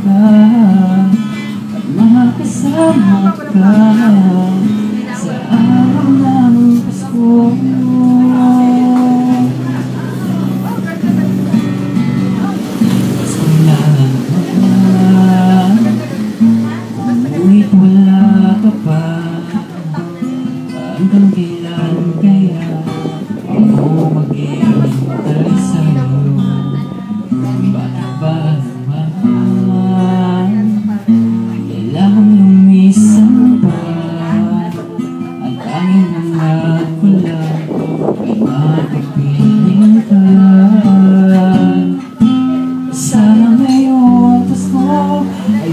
ka at makasama ka sa araw ng Pasko. Pasko na naman, ngunit wala ka pa. Hanggang kailan kaya ako maghihintay sa'yo? Bakit ba naman kailangan lumisan pa? Ang tanging hanap ko lang ay makapiling ka. Sana ngayong Pasko ay